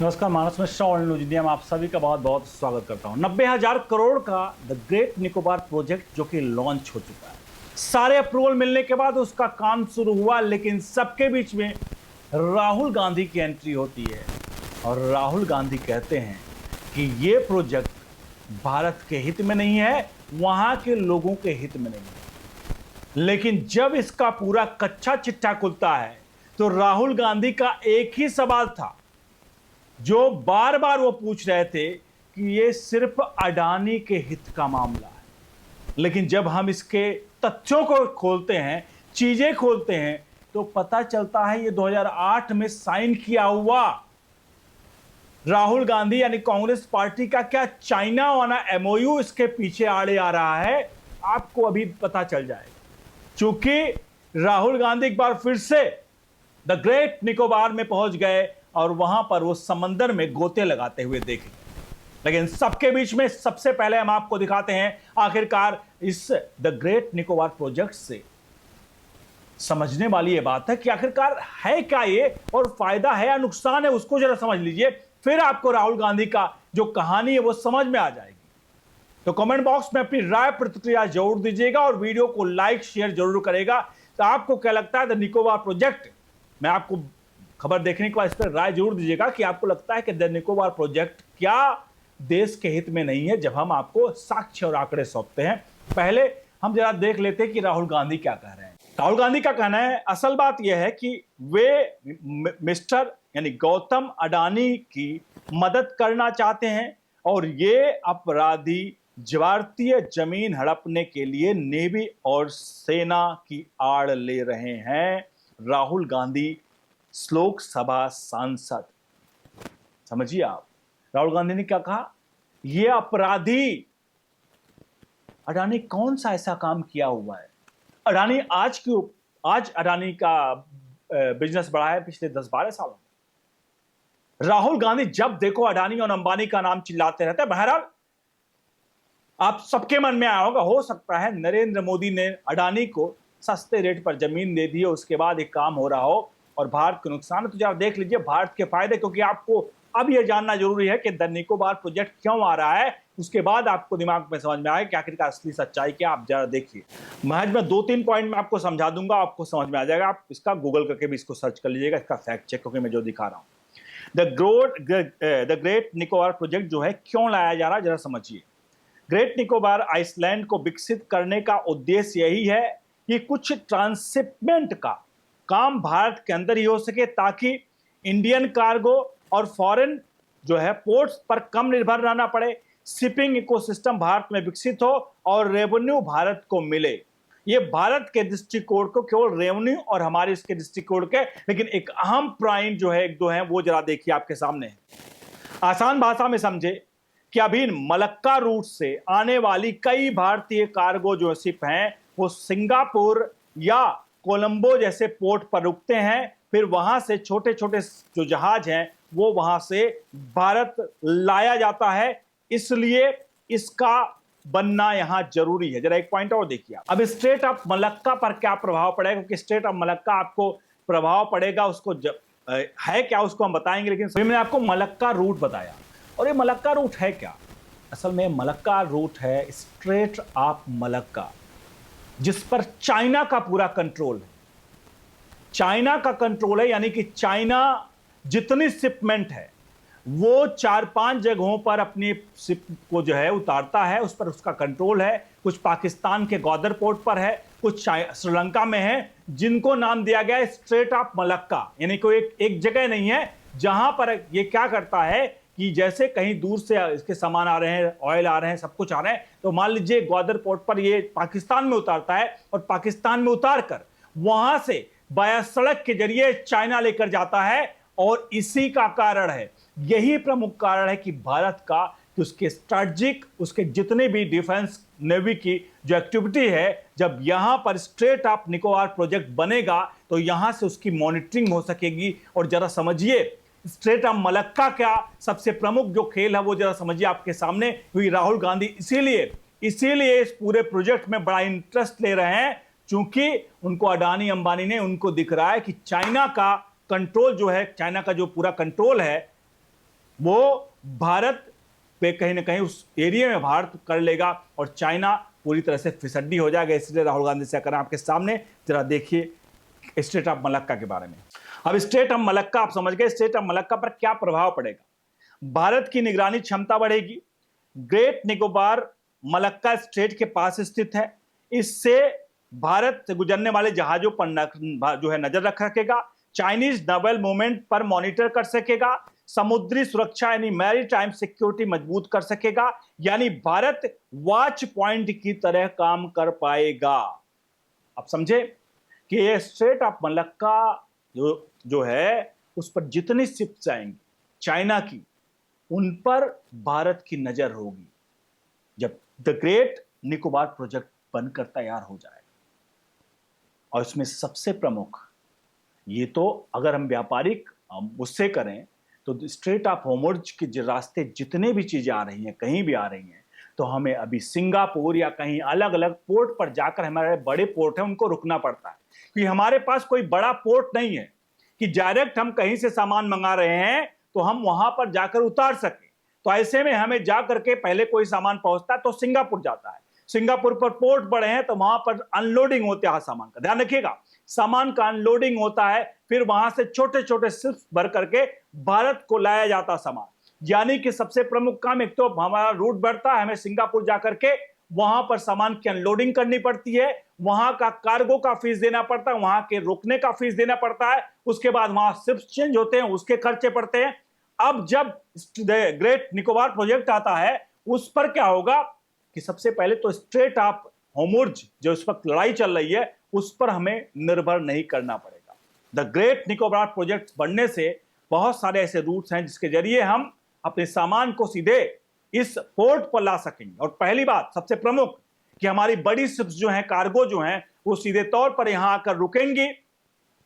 नमस्कार, मानस मिश्रा और न्यूज आप सभी का बहुत बहुत स्वागत करता हूं। 90,000 करोड़ का द ग्रेट निकोबार प्रोजेक्ट जो कि लॉन्च हो चुका है। सारे अप्रूवल मिलने के बाद उसका काम शुरू हुआ, लेकिन सबके बीच में राहुल गांधी की एंट्री होती है और राहुल गांधी कहते हैं कि ये प्रोजेक्ट भारत के हित में नहीं है, वहां के लोगों के हित में नहीं है। लेकिन जब इसका पूरा कच्चा चिट्ठा खुलता है तो राहुल गांधी का एक ही सवाल था जो बार बार वो पूछ रहे थे कि ये सिर्फ अडानी के हित का मामला है। लेकिन जब हम इसके तथ्यों को खोलते हैं, चीजें खोलते हैं, तो पता चलता है ये 2008 में साइन किया हुआ राहुल गांधी यानी कांग्रेस पार्टी का क्या चाइना वाला एमओयू इसके पीछे आड़े आ रहा है, आपको अभी पता चल जाएगा। चूंकि राहुल गांधी एक बार फिर से द ग्रेट निकोबार में पहुंच गए और वहां पर वो समंदर में गोते लगाते हुए देखे। लेकिन सबके बीच में सबसे पहले हम आपको दिखाते हैं आखिरकार इस द ग्रेट निकोबार प्रोजेक्ट से समझने वाली ये बात है कि आखिरकार है क्या ये और फायदा है या नुकसान है, उसको जरा समझ लीजिए। फिर आपको राहुल गांधी का जो कहानी है वो समझ में आ जाएगी। तो कमेंट बॉक्स में अपनी राय प्रतिक्रिया जरूर दीजिएगा और वीडियो को लाइक शेयर जरूर करेगा। तो आपको क्या लगता है द निकोबार प्रोजेक्ट, मैं आपको खबर देखने के बाद इस पर राय जरूर दीजिएगा कि आपको लगता है कि द निकोबार प्रोजेक्ट क्या देश के हित में नहीं है। जब हम आपको साक्ष्य और आंकड़े सौंपते हैं, पहले हम जरा देख लेते हैं कि राहुल गांधी क्या कह रहे हैं। राहुल गांधी का कहना है, असल बात यह है कि वे मिस्टर यानी गौतम अडानी की मदद करना चाहते हैं और ये अपराधी भारतीय जमीन हड़पने के लिए नेवी और सेना की आड़ ले रहे हैं। राहुल गांधी लोक सभा सांसद, समझिए आप, राहुल गांधी ने क्या कहा, यह अपराधी अडानी कौन सा ऐसा काम किया हुआ है। अडानी आज अडानी का बिजनेस बढ़ा है पिछले 10-12 सालों में। राहुल गांधी जब देखो अडानी और अंबानी का नाम चिल्लाते रहते हैं। बहरहाल आप सबके मन में आया होगा, हो सकता है नरेंद्र मोदी ने अडानी को सस्ते रेट पर जमीन दे दी है, उसके बाद एक काम हो रहा हो और भारत को नुकसान है। तो जरा देख लीजिए भारत के फायदे, क्योंकि आपको अब यह जानना जरूरी है कि द निकोबार प्रोजेक्ट क्यों आ रहा है। उसके बाद आपको दिमाग में समझ में आए कि आखिरकार असली सच्चाई क्या। आप जरा देखिए, महज में 2-3 पॉइंट में आपको समझा दूंगा, आपको समझ में आ जाएगा। आप इसका गूगल करके भी इसको सर्च कर लीजिएगा, इसका फैक्ट चेक करके मैं जो दिखा रहा हूं। द ग्रेट निकोबार प्रोजेक्ट जो है क्यों लाया जा रहा है, जरा समझिए। ग्रेट निकोबार आइसलैंड को विकसित करने का उद्देश्य यही है कि कुछ ट्रांसशिपमेंट का काम भारत के अंदर ही हो सके, ताकि इंडियन कार्गो और फॉरेन जो है पोर्ट्स पर कम निर्भर रहना पड़े, शिपिंग इकोसिस्टम भारत में विकसित हो और रेवेन्यू भारत को मिले। ये भारत के दृष्टिकोण को, केवल रेवेन्यू और हमारे इसके दृष्टिकोण के, लेकिन एक अहम पॉइंट जो है, एक दो हैं, वो जरा देखिए आपके सामने। आसान भाषा में समझे कि अभी मलक्का रूट से आने वाली कई भारतीय कार्गो जो शिप हैं वो सिंगापुर या कोलंबो जैसे पोर्ट पर रुकते हैं, फिर वहां से छोटे छोटे जो जहाज हैं वो वहां से भारत लाया जाता है। इसलिए इसका बनना यहां जरूरी है। जरा एक पॉइंट और देखिए, अब स्ट्रेट ऑफ मलक्का पर क्या प्रभाव पड़ेगा, क्योंकि स्ट्रेट ऑफ मलक्का आपको प्रभाव पड़ेगा, उसको है क्या उसको हम बताएंगे। लेकिन मैंने आपको मलक्का रूट बताया, और ये मलक्का रूट है क्या। असल में मलक्का रूट है स्ट्रेट ऑफ मलक्का, जिस पर चाइना का पूरा कंट्रोल है। चाइना का कंट्रोल है, यानी कि चाइना जितनी शिपमेंट है वो 4-5 जगहों पर अपनी शिप को जो है उतारता है, उस पर उसका कंट्रोल है। कुछ पाकिस्तान के ग्वादर पोर्ट पर है, कुछ श्रीलंका में है, जिनको नाम दिया गया है स्ट्रेट ऑफ मलक्का। यानी कोई एक जगह नहीं है जहां पर ये क्या करता है कि जैसे कहीं दूर से इसके सामान आ रहे हैं, ऑयल आ रहे हैं, सब कुछ आ रहे हैं, तो मान लीजिए ग्वादर पोर्ट पर ये पाकिस्तान में उतारता है और पाकिस्तान में उतार कर वहां से बाया सड़क के जरिए चाइना लेकर जाता है। और इसी का कारण है, यही प्रमुख कारण है कि भारत का, कि उसके स्ट्रेटजिक, उसके जितने भी डिफेंस नेवी की जो एक्टिविटी है, जब यहां पर स्ट्रेट ऑफ निकोबार प्रोजेक्ट बनेगा तो यहां से उसकी मॉनिटरिंग हो सकेगी। और जरा समझिए स्ट्रेट ऑफ मलक्का क्या सबसे प्रमुख जो खेल है वो जरा समझिए आपके सामने हुई। राहुल गांधी इसीलिए इस पूरे प्रोजेक्ट में बड़ा इंटरेस्ट ले रहे हैं, क्योंकि उनको अडानी अंबानी ने, उनको दिख रहा है कि चाइना का कंट्रोल जो है, चाइना का जो पूरा कंट्रोल है वो भारत पे कहीं ना कहीं उस एरिया में भारत कर लेगा और चाइना पूरी तरह से फिसड्डी हो जाएगा। इसलिए राहुल गांधी से करें आपके सामने, जरा देखिए स्टेट ऑफ मलक्का के बारे में। अब स्टेट ऑफ मलक्का आप समझ गए, स्टेट ऑफ मलक्का पर क्या प्रभाव पड़ेगा। भारत की निगरानी क्षमता बढ़ेगी। ग्रेट निकोबार मलक्का स्ट्रेट के पास स्थित है। इससे भारत से गुजरने वाले जहाजों पर जो है नजर रख सकेगा। चाइनीज नवेल मूवमेंट पर मॉनिटर कर सकेगा। समुद्री सुरक्षा यानी मैरीटाइम सिक्योरिटी मजबूत कर सकेगा। यानी भारत वॉच पॉइंट की तरह काम कर पाएगा। आप समझे कि ये स्ट्रेट ऑफ मलक्का जो है उस पर जितनी शिप्स आएंगी चाइना की, उन पर भारत की नजर होगी जब द ग्रेट निकोबार प्रोजेक्ट बनकर तैयार हो जाएगा। और इसमें सबसे प्रमुख, ये तो अगर हम व्यापारिक उससे करें तो स्ट्रेट ऑफ होर्मुज के रास्ते जितने भी चीजें आ रही हैं, कहीं भी आ रही हैं, तो हमें अभी सिंगापुर या कहीं अलग अलग पोर्ट पर जाकर, हमारे बड़े पोर्ट हैं उनको रुकना पड़ता है, क्योंकि हमारे पास कोई बड़ा पोर्ट नहीं है कि डायरेक्ट हम कहीं से सामान मंगा रहे हैं तो हम वहां पर जाकर उतार सके। तो ऐसे में हमें जा करके पहले कोई सामान पहुंचता है तो सिंगापुर जाता है। सिंगापुर पर पोर्ट बड़े हैं तो वहां पर अनलोडिंग होते हैं सामान का, ध्यान रखिएगा, सामान का अनलोडिंग होता है। फिर वहां से छोटे छोटे शिप्स भर करके भारत को लाया जाता सामान। यानी कि सबसे प्रमुख काम, एक तो हमारा रूट बढ़ता है, हमें सिंगापुर जाकर के वहां पर सामान की अनलोडिंग करनी पड़ती है, वहां का कार्गो का फीस देना पड़ता है, वहां के रुकने का फीस देना पड़ता है, उसके बाद वहां शिप्स चेंज होते हैं, उसके खर्चे पड़ते हैं। अब जब ग्रेट निकोबार प्रोजेक्ट आता है उस पर क्या होगा कि सबसे पहले तो स्ट्रेट ऑफ होर्मुज जो इस वक्त लड़ाई चल रही है उस पर हमें निर्भर नहीं करना पड़ेगा। द ग्रेट निकोबार प्रोजेक्ट बनने से बहुत सारे ऐसे रूट्स हैं जिसके जरिए हम अपने सामान को सीधे इस पोर्ट पर ला सकेंगे। और पहली बात सबसे प्रमुख कि हमारी बड़ी शिप्स जो हैं, कार्गो जो हैं, वो सीधे तौर पर यहां आकर रुकेंगी,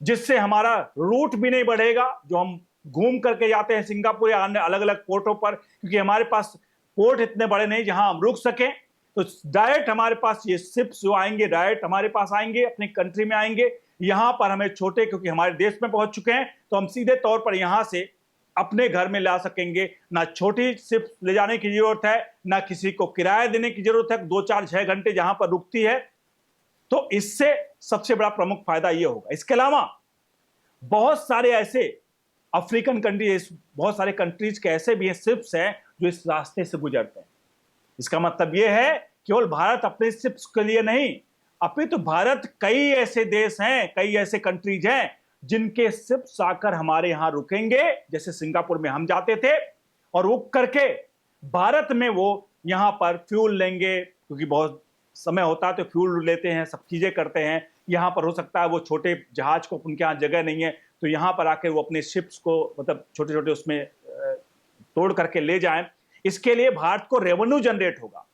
जिससे हमारा रूट भी नहीं बढ़ेगा जो हम घूम करके जाते हैं सिंगापुर या अन्य अलग अलग पोर्टों पर, क्योंकि हमारे पास पोर्ट इतने बड़े नहीं जहां हम रुक सकें। तो डायरेक्ट हमारे पास ये शिप्स जो आएंगे डायरेक्ट हमारे पास आएंगे, अपनी कंट्री में आएंगे। यहां पर हमें छोटे, क्योंकि हमारे देश में पहुंच चुके हैं, तो हम सीधे तौर पर यहां से अपने घर में ला सकेंगे। ना छोटी शिप ले जाने की जरूरत है, ना किसी को किराया देने की जरूरत है 2 4 6 घंटे जहां पर रुकती है। तो इससे सबसे बड़ा प्रमुख फायदा यह होगा। इसके अलावा बहुत सारे ऐसे अफ्रीकन कंट्रीज, बहुत सारे कंट्रीज के ऐसे भी हैं शिप्स हैं जो इस रास्ते से गुजरते हैं। इसका मतलब यह है केवल भारत अपने शिप्स के लिए नहीं, अपितु भारत कई ऐसे देश हैं, कई ऐसे कंट्रीज हैं जिनके शिप्स आकर हमारे यहां रुकेंगे। जैसे सिंगापुर में हम जाते थे और रुक करके भारत में वो यहां पर फ्यूल लेंगे, क्योंकि बहुत समय होता है तो फ्यूल लेते हैं, सब चीजें करते हैं। यहां पर हो सकता है वो छोटे जहाज को, उनके यहां जगह नहीं है तो यहां पर आकर वो अपने शिप्स को मतलब छोटे छोटे उसमें तोड़ करके ले जाएं। इसके लिए भारत को रेवेन्यू जनरेट होगा,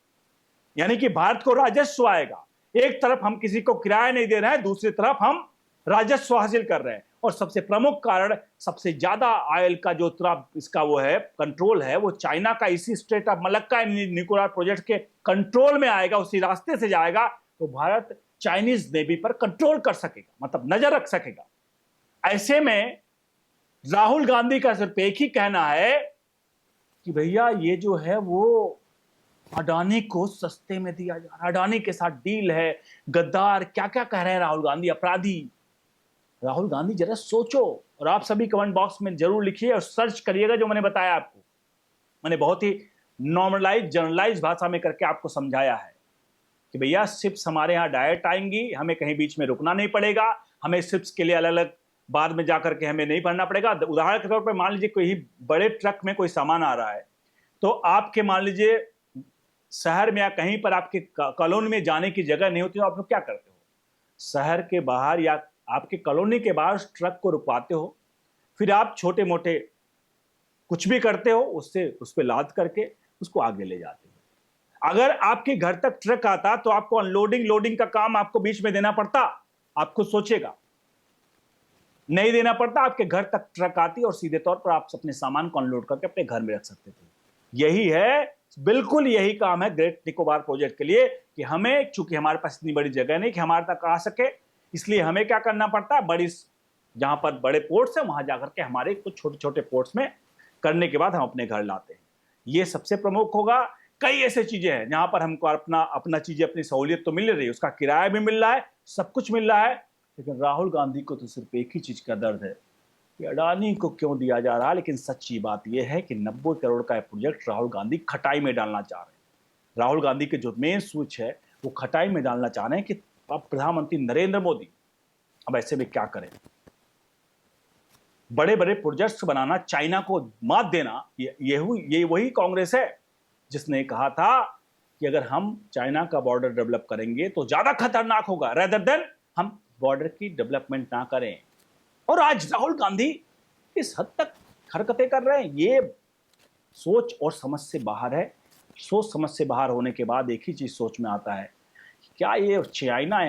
यानी कि भारत को राजस्व आएगा। एक तरफ हम किसी को किराया नहीं दे रहे हैं, दूसरी तरफ हम राजस्व हासिल कर रहे हैं। और सबसे प्रमुख कारण, सबसे ज्यादा ऑयल का जो तरफ इसका वो है कंट्रोल है, वो चाइना का इसी straight of Malacca Nicobar project के कंट्रोल में आएगा, उसी रास्ते से जाएगा। तो भारत चाइनीज नेवी पर कंट्रोल कर सकेगा, मतलब नजर रख सकेगा। ऐसे में राहुल गांधी का सिर्फ एक ही कहना है कि भैया ये जो है वो अडानी को सस्ते में दिया जा रहा है, अडानी के साथ डील है, गद्दार, क्या क्या कह रहे हैं राहुल गांधी, अपराधी। राहुल गांधी जरा सोचो, और आप सभी कमेंट बॉक्स में जरूर लिखिए और सर्च करिएगा जो मैंने बताया आपको। मैंने बहुत ही नॉर्मलाइज जनरलाइज भाषा में करके आपको समझाया है कि भैया शिप्स हमारे यहाँ डायरेक्ट आएंगी, हमें कहीं बीच में रुकना नहीं पड़ेगा, हमें शिप्स के लिए अलग अलग बाद में जाकर के हमें नहीं भरना पड़ेगा। उदाहरण के तौर पर मान लीजिए कोई बड़े ट्रक में कोई सामान आ रहा है, तो आपके मान लीजिए शहर में या कहीं पर आपके कॉलोनी में जाने की जगह नहीं होती, तो आप लोग क्या करते हो, शहर के बाहर या आपके कॉलोनी के बाहर ट्रक को रुकवाते हो, फिर आप छोटे मोटे कुछ भी करते हो, उससे उस पर लाद करके उसको आगे ले जाते हो। अगर आपके घर तक ट्रक आता तो आपको अनलोडिंग लोडिंग का काम आपको बीच में देना पड़ता, आप खुद सोचेगा, नहीं देना पड़ता, आपके घर तक ट्रक आती और सीधे तौर पर आप अपने सामान को अनलोड करके अपने घर में रख सकते थे। यही है, बिल्कुल यही काम है ग्रेट निकोबार प्रोजेक्ट के लिए कि हमें, चूंकि हमारे पास इतनी बड़ी जगह नहीं कि हमारे तक आ सके, इसलिए हमें क्या करना पड़ता है, बड़ी जहां पर बड़े पोर्ट्स हैं वहां जाकर के हमारे कुछ छोटे छोटे पोर्ट्स में करने के बाद हम अपने घर लाते हैं। ये सबसे प्रमुख होगा। कई ऐसे चीजें हैं जहां पर हमको अपना अपना चीजें, अपनी सहूलियत तो मिल रही है, उसका किराया भी मिल रहा है, सब कुछ मिल रहा है, लेकिन राहुल गांधी को तो सिर्फ एक ही चीज का दर्द है कि अडानी को क्यों दिया जा रहा है। लेकिन सच्ची बात यह है कि 90 करोड़ का प्रोजेक्ट राहुल गांधी खटाई में डालना चाह रहे हैं। राहुल गांधी के जो मेन स्विच है वो खटाई में डालना चाह रहे हैं कि अब प्रधानमंत्री नरेंद्र मोदी अब ऐसे में क्या करें। बड़े बड़े प्रोजेक्ट्स बनाना, चाइना को मात देना, ये वही कांग्रेस है जिसने कहा था कि अगर हम चाइना का बॉर्डर डेवलप करेंगे तो ज्यादा खतरनाक होगा, रेदर देन हम बॉर्डर की डेवलपमेंट ना करें। और आज राहुल गांधी इस हद तक हरकतें कर रहे हैं, ये सोच और समझ से बाहर है। सोच समझ से बाहर होने के बाद एक ही चीज सोच में आता है, क्या ये चाइना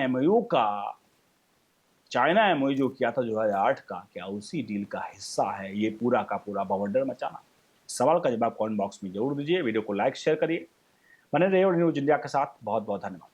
एमओयू जो किया था 2008 का, क्या उसी डील का हिस्सा है ये पूरा का पूरा बवंडर मचाना? सवाल का जवाब कमेंट बॉक्स में जरूर दीजिए। वीडियो को लाइक शेयर करिए। बने रहिए और न्यूज इंडिया के साथ। बहुत बहुत धन्यवाद।